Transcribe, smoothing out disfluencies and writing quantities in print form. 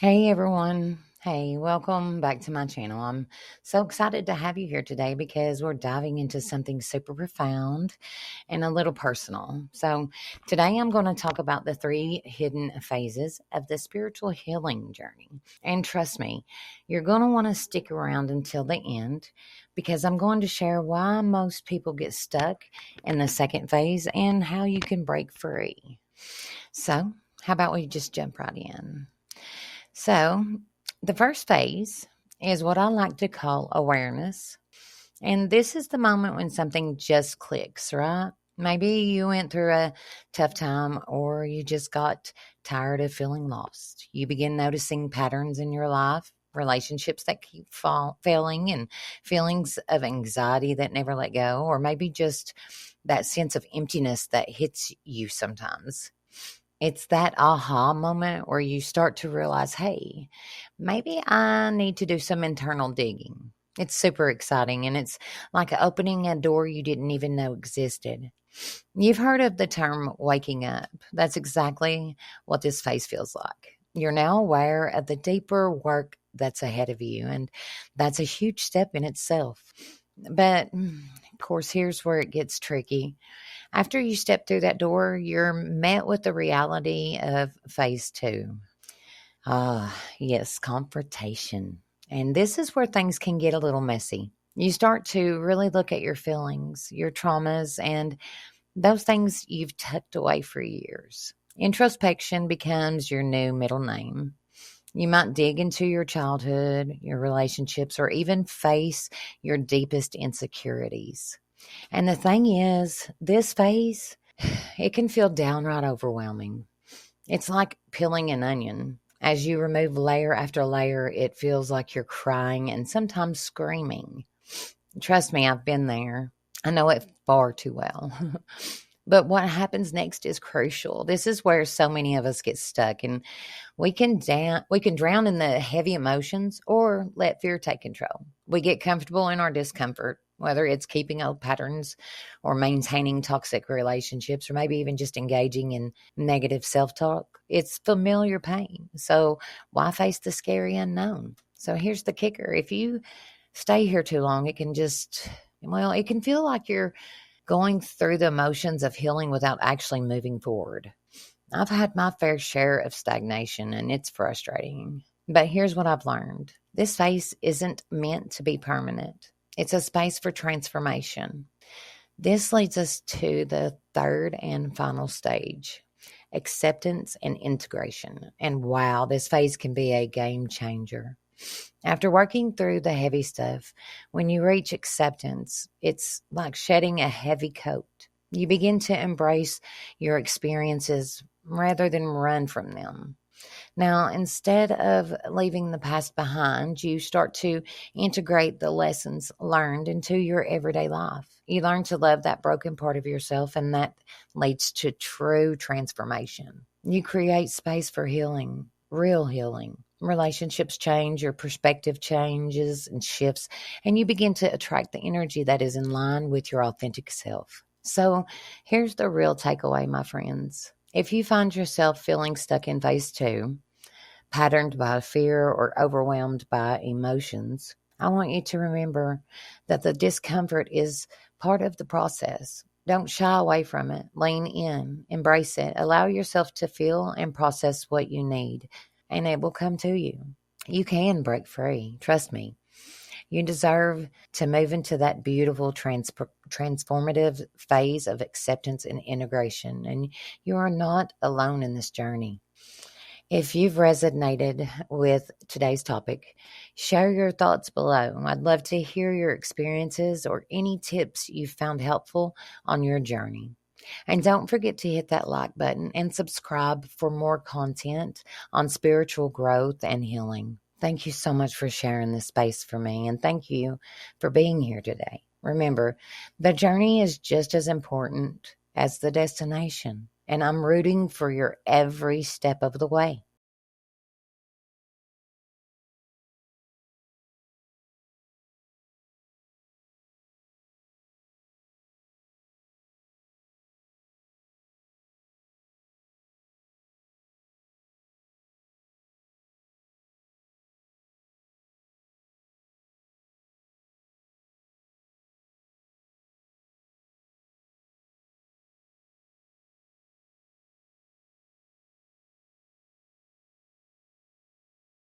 Hey everyone. Hey, welcome back to my channel. I'm so excited to have you here today because we're diving into something super profound and a little personal. So, today I'm going to talk about the three hidden phases of the spiritual healing journey. And trust me, you're going to want to stick around until the end because I'm going to share why most people get stuck in the second phase and how you can break free. So, how about we just jump right in? So, the first phase is what I like to call awareness. And this is the moment when something just clicks, right? Maybe you went through a tough time or you just got tired of feeling lost. You begin noticing patterns in your life, relationships that keep failing, and feelings of anxiety that never let go, or maybe just that sense of emptiness that hits you sometimes. It's that aha moment where you start to realize, hey, maybe I need to do some internal digging. It's super exciting and it's like opening a door you didn't even know existed. You've heard of the term waking up. That's exactly what this phase feels like. You're now aware of the deeper work that's ahead of you, and that's a huge step in itself. But of course, here's where it gets tricky. After you step through that door, you're met with the reality of phase two. Yes, confrontation. And this is where things can get a little messy. You start to really look at your feelings, your traumas, and those things you've tucked away for years. Introspection becomes your new middle name. You might dig into your childhood, your relationships, or even face your deepest insecurities. And the thing is, this phase, it can feel downright overwhelming. It's like peeling an onion. As you remove layer after layer, it feels like you're crying and sometimes screaming. Trust me, I've been there. I know it far too well. But what happens next is crucial. This is where so many of us get stuck, and we can drown in the heavy emotions or let fear take control. We get comfortable in our discomfort, whether it's keeping old patterns or maintaining toxic relationships or maybe even just engaging in negative self-talk. It's familiar pain. So why face the scary unknown? So here's the kicker. If you stay here too long, it can feel like you're going through the motions of healing without actually moving forward. I've had my fair share of stagnation and it's frustrating. But here's what I've learned: this phase isn't meant to be permanent, it's a space for transformation. This leads us to the third and final stage: acceptance and integration. And wow, this phase can be a game changer. After working through the heavy stuff, when you reach acceptance, it's like shedding a heavy coat. You begin to embrace your experiences rather than run from them. Now, instead of leaving the past behind, you start to integrate the lessons learned into your everyday life. You learn to love that broken part of yourself, and that leads to true transformation. You create space for healing, real healing. Relationships change, your perspective changes and shifts, and you begin to attract the energy that is in line with your authentic self. So, here's the real takeaway, my friends. If you find yourself feeling stuck in phase two, patterned by fear or overwhelmed by emotions, I want you to remember that the discomfort is part of the process. Don't shy away from it. Lean in, embrace it, allow yourself to feel and process what you need, and it will come to you. You can break free. Trust me. You deserve to move into that beautiful transformative phase of acceptance and integration. And you are not alone in this journey. If you've resonated with today's topic, share your thoughts below. I'd love to hear your experiences or any tips you found helpful on your journey. And don't forget to hit that like button and subscribe for more content on spiritual growth and healing. Thank you so much for sharing this space for me, and thank you for being here today. Remember, the journey is just as important as the destination, and I'm rooting for your every step of the way.